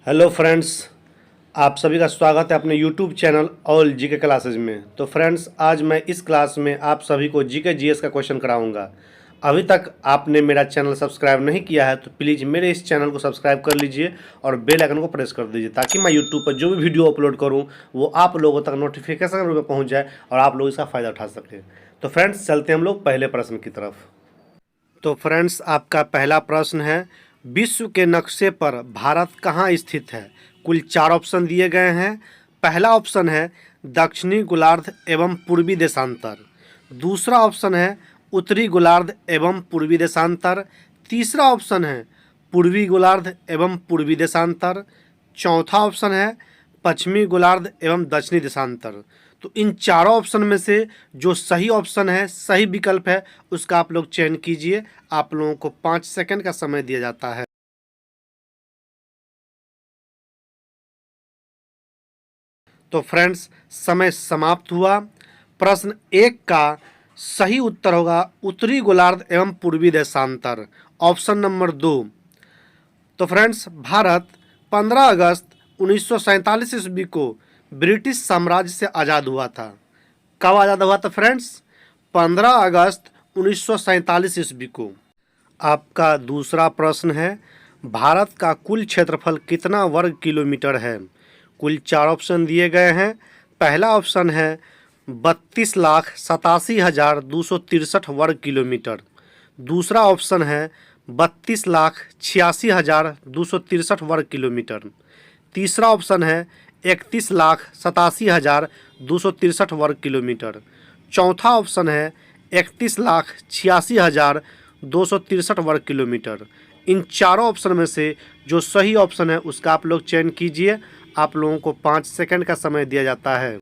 Hello friends, आप सभी का स्वागत है अपने YouTube channel all GK classes में। तो फ्रेंड्स, आज मैं इस क्लास में आप सभी को जीके जीएस का क्वेश्चन कराऊंगा। अभी तक आपने मेरा चैनल सब्सक्राइब नहीं किया है तो प्लीज़ मेरे इस चैनल को सब्सक्राइब कर लीजिए और बेल आइकन को प्रेस कर दीजिए ताकि मैं यूट्यूब पर जो भी वीडियो अपलोड करूँ वो आप लोगों तक नोटिफिकेशन में पहुँच जाए और आप लोग इसका फ़ायदा उठा सकें। तो फ्रेंड्स, चलते हैं हम लोग पहले प्रश्न की तरफ। तो फ्रेंड्स, आपका पहला प्रश्न है, विश्व के नक्शे पर भारत कहाँ स्थित है? कुल 4 ऑप्शन दिए गए हैं। पहला ऑप्शन है दक्षिणी गोलार्ध एवं पूर्वी देशांतर। दूसरा ऑप्शन है उत्तरी गोलार्ध एवं पूर्वी देशांतर। तीसरा ऑप्शन है पूर्वी गोलार्ध एवं पूर्वी देशांतर। चौथा ऑप्शन है पश्चिमी गोलार्ध एवं दक्षिणी देशांतर। तो इन चारों ऑप्शन में से जो सही ऑप्शन है, सही विकल्प है, उसका आप लोग चयन कीजिए। आप लोगों को 5 सेकंड का समय दिया जाता है। तो फ्रेंड्स, समय समाप्त हुआ। प्रश्न 1 का सही उत्तर होगा उत्तरी गोलार्ध एवं पूर्वी देशांतर, ऑप्शन नंबर 2। तो फ्रेंड्स, भारत 15 अगस्त 1947 ईस्वी को ब्रिटिश साम्राज्य से आज़ाद हुआ था। कब आज़ाद हुआ था फ्रेंड्स? 15 अगस्त 1947 ईस्वी को। आपका दूसरा प्रश्न है, भारत का कुल क्षेत्रफल कितना वर्ग किलोमीटर है? कुल 4 ऑप्शन दिए गए हैं। पहला ऑप्शन है 32,87,263 वर्ग किलोमीटर। दूसरा ऑप्शन है 32,86,263 वर्ग किलोमीटर। तीसरा ऑप्शन है 31,87,263 वर्ग किलोमीटर। चौथा ऑप्शन है 31,86,263 वर्ग किलोमीटर। इन चारों ऑप्शन में से जो सही ऑप्शन है उसका आप लोग चयन कीजिए। आप लोगों को 5 सेकंड का समय दिया जाता है।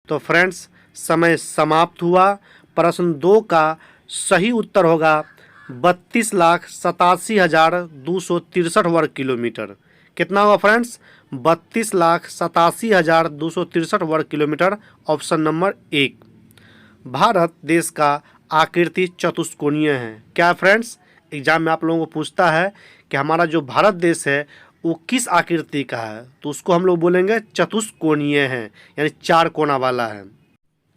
तो फ्रेंड्स, समय समाप्त हुआ। प्रश्न 2 का सही उत्तर होगा 32,87,263 वर्ग किलोमीटर। कितना होगा फ्रेंड्स? 32,87,263 वर्ग किलोमीटर, ऑप्शन नंबर 1। भारत देश का आकृति चतुष्कोणीय है। क्या फ्रेंड्स? एग्जाम में आप लोगों को पूछता है कि हमारा जो भारत देश है वो किस आकृति का है, तो उसको हम लोग बोलेंगे चतुष्कोणीय है, यानी 4 कोना वाला है।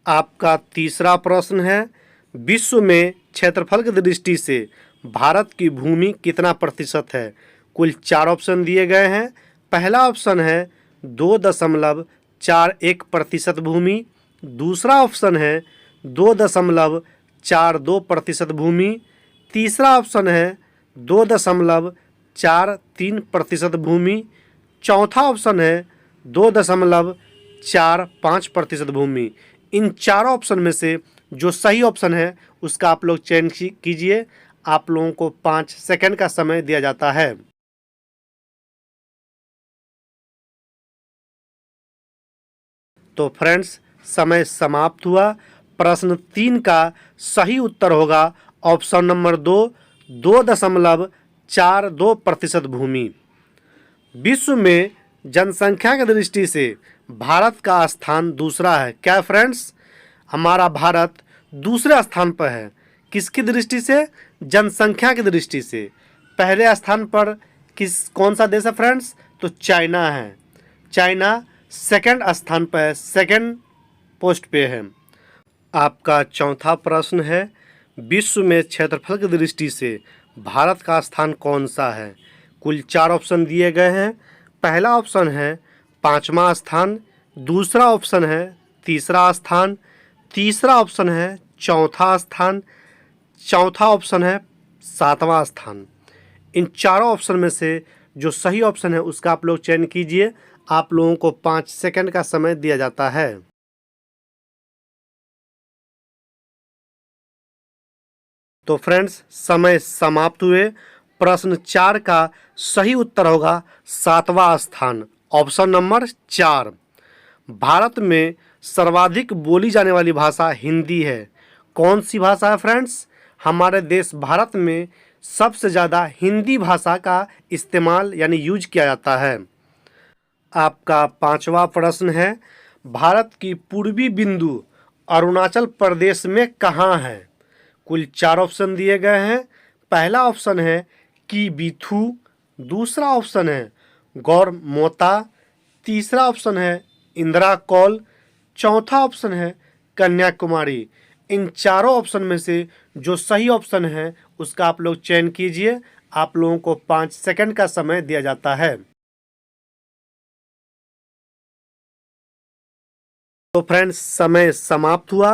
आपका तीसरा प्रश्न है, विश्व में क्षेत्रफल की दृष्टि से भारत की भूमि कितना प्रतिशत है? कुल 4 ऑप्शन दिए गए हैं। पहला ऑप्शन है 2.41% भूमि। दूसरा ऑप्शन है 2.42% भूमि। तीसरा ऑप्शन है 2.43% भूमि। चौथा ऑप्शन है 2.45% भूमि। इन चारों ऑप्शन में से जो सही ऑप्शन है उसका आप लोग चयन कीजिए। आप लोगों को 5 सेकंड का समय दिया जाता है। तो फ्रेंड्स, समय समाप्त हुआ। प्रश्न 3 का सही उत्तर होगा ऑप्शन नंबर 2, 2.42% भूमि। विश्व में जनसंख्या की दृष्टि से भारत का स्थान दूसरा है। क्या फ्रेंड्स? हमारा भारत दूसरे स्थान पर है। किसकी दृष्टि से? जनसंख्या की दृष्टि से। पहले स्थान पर कौन सा देश है फ्रेंड्स? तो चाइना है। चाइना सेकंड स्थान पर है, सेकंड पोस्ट पे है। आपका चौथा प्रश्न है, विश्व में क्षेत्रफल की दृष्टि से भारत का स्थान कौन सा है? कुल 4 ऑप्शन दिए गए हैं। पहला ऑप्शन है 5वां स्थान। दूसरा ऑप्शन है तीसरा स्थान। तीसरा ऑप्शन है चौथा स्थान। चौथा ऑप्शन है 7वां स्थान। इन चारों ऑप्शन में से जो सही ऑप्शन है उसका आप लोग चयन कीजिए। आप लोगों को 5 सेकंड का समय दिया जाता है। तो फ्रेंड्स, समय समाप्त हुए। प्रश्न 4 का सही उत्तर होगा 7वां स्थान, ऑप्शन नंबर 4। भारत में सर्वाधिक बोली जाने वाली भाषा हिंदी है। कौन सी भाषा है फ्रेंड्स? हमारे देश भारत में सबसे ज़्यादा हिंदी भाषा का इस्तेमाल यानी यूज किया जाता है। आपका 5वां प्रश्न है, भारत की पूर्वी बिंदु अरुणाचल प्रदेश में कहाँ है? कुल 4 ऑप्शन दिए गए हैं। पहला ऑप्शन है किबीथु, दूसरा ऑप्शन है गौरमोता, तीसरा ऑप्शन है इंदिरा कौल, चौथा ऑप्शन है कन्याकुमारी। इन चारों ऑप्शन में से जो सही ऑप्शन है उसका आप लोग चयन कीजिए। आप लोगों को 5 सेकंड का समय दिया जाता है। तो फ्रेंड्स, समय समाप्त हुआ।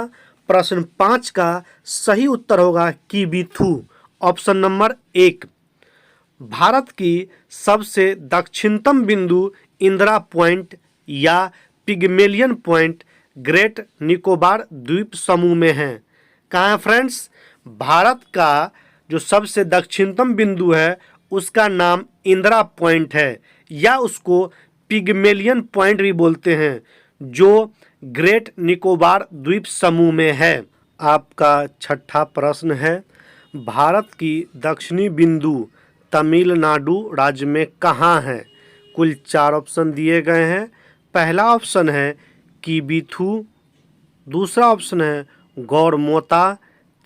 प्रश्न 5 का सही उत्तर होगा किबीथु, ऑप्शन नंबर 1। भारत की सबसे दक्षिणतम बिंदु इंदिरा पॉइंट या पिग्मेलियन पॉइंट ग्रेट निकोबार द्वीप समूह में है। कहाँ है फ्रेंड्स? भारत का जो सबसे दक्षिणतम बिंदु है उसका नाम इंदिरा पॉइंट है, या उसको पिग्मेलियन पॉइंट भी बोलते हैं, जो ग्रेट निकोबार द्वीप समूह में है। आपका छठा प्रश्न है, भारत की दक्षिणी बिंदु तमिलनाडु राज्य में कहाँ है? कुल 4 ऑप्शन दिए गए हैं। पहला ऑप्शन है किबीथु, दूसरा ऑप्शन है गौरमोता,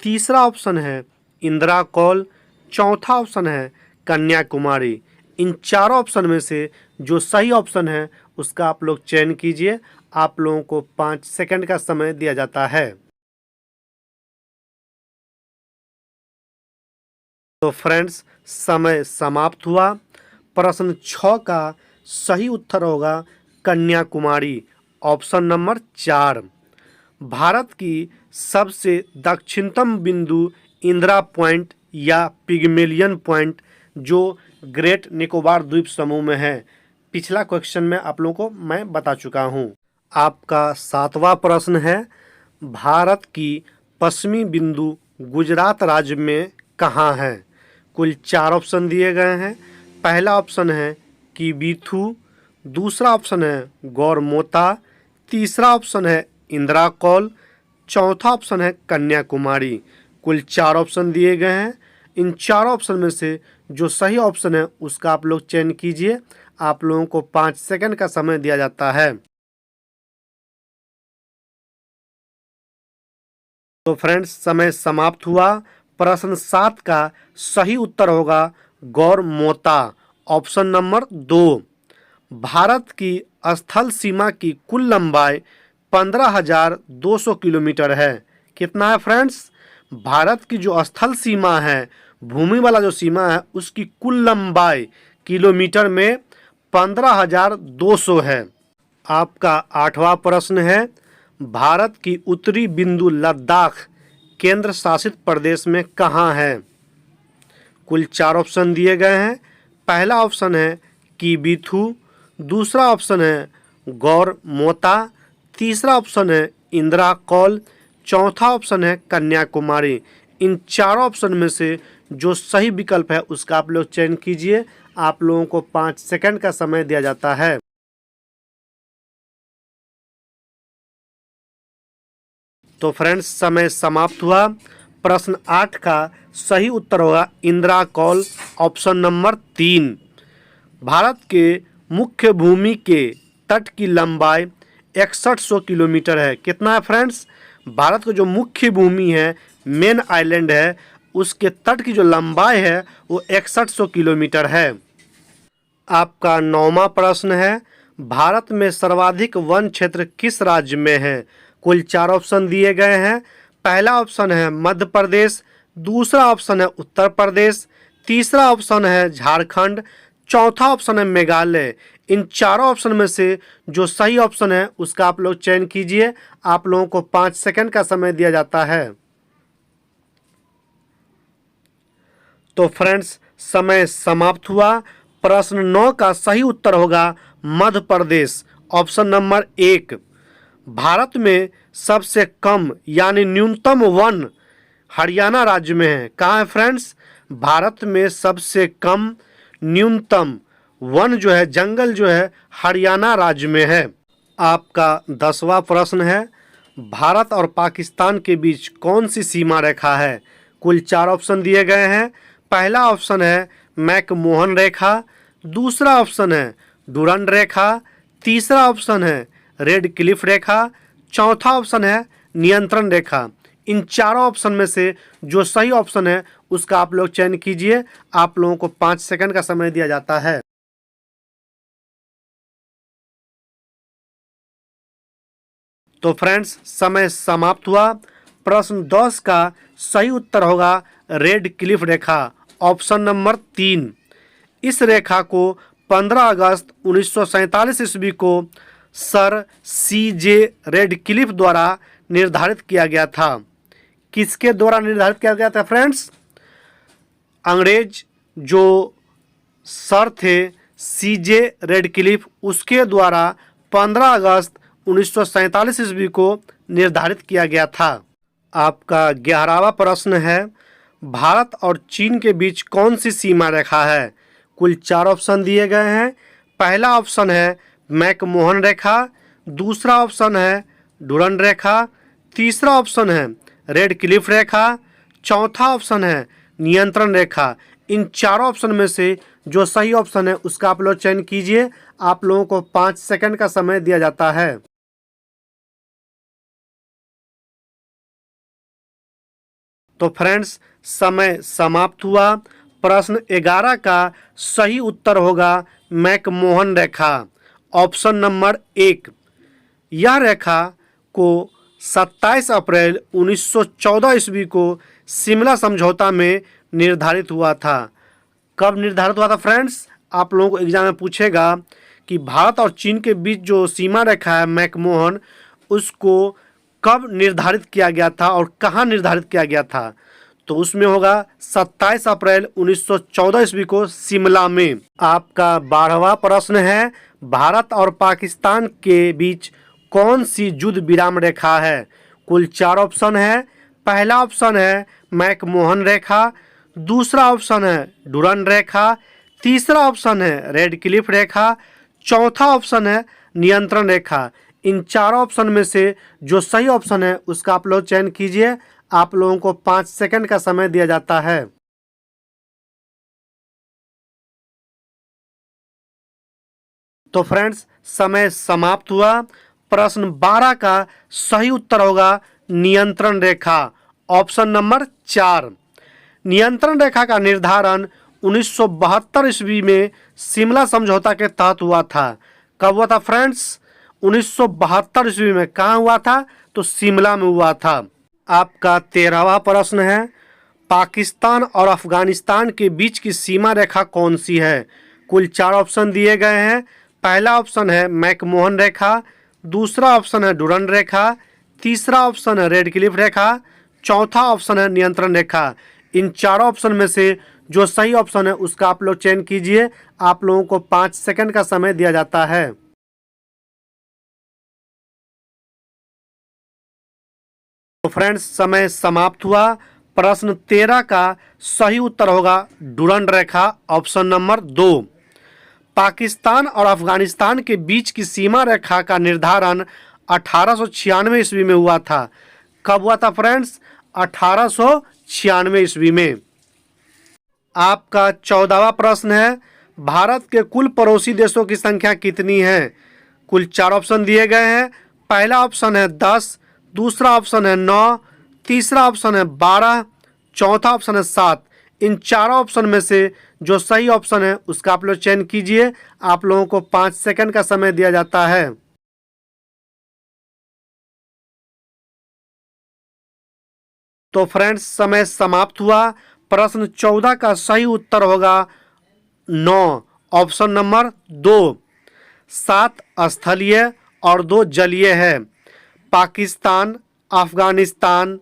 तीसरा ऑप्शन है इंदिरा कौल, चौथा ऑप्शन है कन्याकुमारी। इन चारों ऑप्शन में से जो सही ऑप्शन है उसका आप लोग चयन कीजिए। आप लोगों को 5 सेकंड का समय दिया जाता है। तो फ्रेंड्स, समय समाप्त हुआ। प्रश्न 6 का सही उत्तर होगा कन्याकुमारी, ऑप्शन नंबर 4। भारत की सबसे दक्षिणतम बिंदु इंदिरा पॉइंट या पिग्मेलियन पॉइंट, जो ग्रेट निकोबार द्वीप समूह में है। पिछला क्वेश्चन में आप लोगों को मैं बता चुका हूँ। आपका 7वां प्रश्न है, भारत की पश्चिमी बिंदु गुजरात राज्य में कहाँ है? कुल 4 ऑप्शन दिए गए हैं। पहला ऑप्शन है किबीथु, दूसरा ऑप्शन है गौरमोता, तीसरा ऑप्शन है इंदिरा कौल, चौथा ऑप्शन है कन्याकुमारी। कुल 4 ऑप्शन दिए गए हैं। इन चारों ऑप्शन में से जो सही ऑप्शन है उसका आप लोग चयन कीजिए। आप लोगों को 5 सेकंड का समय दिया जाता है। तो फ्रेंड्स, समय समाप्त हुआ। प्रश्न 7 का सही उत्तर होगा गौरमोता, ऑप्शन नंबर 2। भारत की स्थल सीमा की कुल लंबाई 15,200 किलोमीटर है। कितना है फ्रेंड्स? भारत की जो स्थल सीमा है, भूमि वाला जो सीमा है, उसकी कुल लंबाई किलोमीटर में 15,200 है। आपका 8वां प्रश्न है, भारत की उत्तरी बिंदु लद्दाख केंद्र शासित प्रदेश में कहाँ है? कुल 4 ऑप्शन दिए गए हैं। पहला ऑप्शन है किबीथु, दूसरा ऑप्शन है गौरमोता, तीसरा ऑप्शन है इंदिरा कौल, चौथा ऑप्शन है कन्याकुमारी। इन चारों ऑप्शन में से जो सही विकल्प है उसका आप लोग चयन कीजिए। आप लोगों को 5 सेकंड का समय दिया जाता है। तो फ्रेंड्स, समय समाप्त हुआ। प्रश्न 8 का सही उत्तर होगा इंदिरा कौल, ऑप्शन नंबर 3। भारत के मुख्य भूमि के तट की लंबाई 6100 किलोमीटर है। कितना है फ्रेंड्स? भारत का जो मुख्य भूमि है, मेन आइलैंड है, उसके तट की जो लंबाई है वो 6100 किलोमीटर है। आपका 9वां प्रश्न है, भारत में सर्वाधिक वन क्षेत्र किस राज्य में है? कुल 4 ऑप्शन दिए गए हैं। पहला ऑप्शन है मध्य प्रदेश, दूसरा ऑप्शन है उत्तर प्रदेश, तीसरा ऑप्शन है झारखंड, चौथा ऑप्शन है मेघालय। इन चारों ऑप्शन में से जो सही ऑप्शन है उसका आप लोग चयन कीजिए। आप लोगों को 5 सेकंड का समय दिया जाता है। तो फ्रेंड्स, समय समाप्त हुआ। प्रश्न 9 का सही उत्तर होगा मध्य प्रदेश, ऑप्शन नंबर 1। भारत में सबसे कम यानी न्यूनतम वन हरियाणा राज्य में है। कहाँ है फ्रेंड्स? भारत में सबसे कम न्यूनतम वन जो है, जंगल जो है, हरियाणा राज्य में है। आपका 10वां प्रश्न है, भारत और पाकिस्तान के बीच कौन सी सीमा रेखा है? कुल 4 ऑप्शन दिए गए हैं। पहला ऑप्शन है मैकमोहन रेखा, दूसरा ऑप्शन है डुरंड रेखा, तीसरा ऑप्शन है रेड क्लिफ रेखा, चौथा ऑप्शन है नियंत्रण रेखा। इन चारों ऑप्शन में से जो सही ऑप्शन है उसका आप लोग चयन कीजिए। आप लोगों को 5 सेकंड का समय दिया जाता है। तो फ्रेंड्स, समय समाप्त हुआ। प्रश्न 10 का सही उत्तर होगा रेड क्लिफ रेखा, ऑप्शन नंबर 3। इस रेखा को 15 अगस्त 1947 ईस्वी को सर CJ रेडक्लिफ द्वारा निर्धारित किया गया था। किसके द्वारा निर्धारित किया गया था फ्रेंड्स? अंग्रेज जो सर थे CJ रेडक्लिफ, उसके द्वारा 15 अगस्त 1947 ईस्वी को निर्धारित किया गया था। आपका 11वां प्रश्न है, भारत और चीन के बीच कौन सी सीमा रेखा है? कुल 4 ऑप्शन दिए गए हैं। पहला ऑप्शन है मैकमोहन रेखा, दूसरा ऑप्शन है डुरंड रेखा, तीसरा ऑप्शन है रेड क्लिफ रेखा, चौथा ऑप्शन है नियंत्रण रेखा। इन चारों ऑप्शन में से जो सही ऑप्शन है उसका आप लोग चयन कीजिए। आप लोगों को 5 सेकंड का समय दिया जाता है। तो फ्रेंड्स, समय समाप्त हुआ। प्रश्न 11 का सही उत्तर होगा मैकमोहन रेखा, ऑप्शन नंबर 1। यह रेखा को 27 अप्रैल 1914 ईस्वी को शिमला समझौता में निर्धारित हुआ था। कब निर्धारित हुआ था फ्रेंड्स? आप लोगों को एग्जाम में पूछेगा कि भारत और चीन के बीच जो सीमा रेखा है मैकमोहन, उसको कब निर्धारित किया गया था और कहाँ निर्धारित किया गया था? तो उसमें होगा 27 अप्रैल 1914 ईस्वी को शिमला में। आपका 12वां प्रश्न है, भारत और पाकिस्तान के बीच कौन सी युद्ध विराम रेखा है? कुल 4 ऑप्शन है। पहला ऑप्शन है मैकमोहन रेखा, दूसरा ऑप्शन है डुरंड रेखा, तीसरा ऑप्शन है रेड क्लिफ रेखा, चौथा ऑप्शन है नियंत्रण रेखा। इन चारों ऑप्शन में से जो सही ऑप्शन है उसका आप लोग चयन कीजिए। आप लोगों को 5 सेकंड का समय दिया जाता है। तो फ्रेंड्स, समय समाप्त हुआ। प्रश्न 12 का सही उत्तर होगा नियंत्रण रेखा, ऑप्शन नंबर 4। नियंत्रण रेखा का निर्धारण 1972 ईस्वी में शिमला समझौता के तहत हुआ था। कब हुआ था फ्रेंड्स? 1972 ईस्वी में। कहाँ हुआ था? तो शिमला में हुआ था। आपका 13वां प्रश्न है, पाकिस्तान और अफगानिस्तान के बीच की सीमा रेखा कौन सी है? कुल 4 ऑप्शन दिए गए हैं। पहला ऑप्शन है मैकमोहन रेखा, दूसरा ऑप्शन है डुरंड रेखा, तीसरा ऑप्शन है रेड क्लिफ रेखा, चौथा ऑप्शन है नियंत्रण रेखा। इन चारों ऑप्शन में से जो सही ऑप्शन है उसका आप लोग चयन कीजिए। आप लोगों को 5 सेकंड का समय दिया जाता है। तो फ्रेंड्स, समय समाप्त हुआ। प्रश्न 13 का सही उत्तर होगा डुरंड रेखा, ऑप्शन नंबर 2। पाकिस्तान और अफगानिस्तान के बीच की सीमा रेखा का निर्धारण 1896 ईस्वी में हुआ था। कब हुआ था फ्रेंड्स? 1896 ईस्वी में। आपका 14वां प्रश्न है, भारत के कुल पड़ोसी देशों की संख्या कितनी है? कुल 4 ऑप्शन दिए गए हैं। पहला ऑप्शन है 10, दूसरा ऑप्शन है 9, तीसरा ऑप्शन है 12, चौथा ऑप्शन है 7। इन चारों ऑप्शन में से जो सही ऑप्शन है उसका आप लोग चयन कीजिए। आप लोगों को 5 सेकंड का समय दिया जाता है। तो फ्रेंड्स, समय समाप्त हुआ। प्रश्न 14 का सही उत्तर होगा 9, ऑप्शन नंबर 2। 7 स्थलीय और 2 जलीय है। पाकिस्तान, अफगानिस्तान,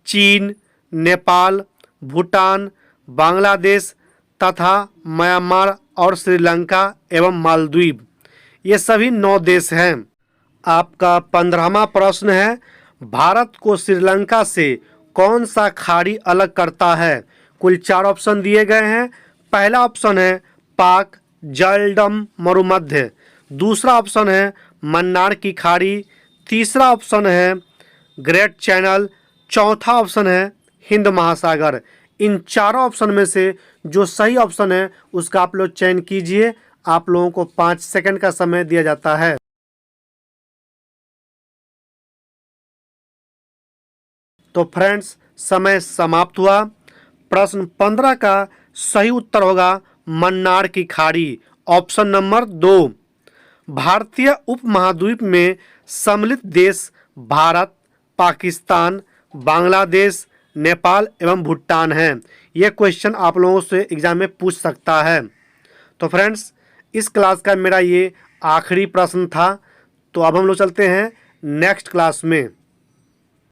चीन, नेपाल, भूटान, बांग्लादेश तथा म्यांमार और श्रीलंका एवं मालदीव, ये सभी 9 देश हैं। आपका 15वां प्रश्न है, भारत को श्रीलंका से कौन सा खाड़ी अलग करता है? कुल 4 ऑप्शन दिए गए हैं। पहला ऑप्शन है पाक जलडम मरुमध्य, दूसरा ऑप्शन है मन्नार की खाड़ी, तीसरा ऑप्शन है ग्रेट चैनल, चौथा ऑप्शन है हिंद महासागर। इन चारों ऑप्शन में से जो सही ऑप्शन है उसका आप लोग चयन कीजिए। आप लोगों को 5 सेकंड का समय दिया जाता है। तो फ्रेंड्स समय समाप्त हुआ। प्रश्न 15 का सही उत्तर होगा मन्नार की खाड़ी, ऑप्शन नंबर 2। भारतीय उपमहाद्वीप में सम्मिलित देश भारत, पाकिस्तान, बांग्लादेश, नेपाल एवं भूटान हैं। यह क्वेश्चन आप लोगों से एग्जाम में पूछ सकता है। तो फ्रेंड्स इस क्लास का मेरा ये आखिरी प्रश्न था। तो अब हम लोग चलते हैं नेक्स्ट क्लास में।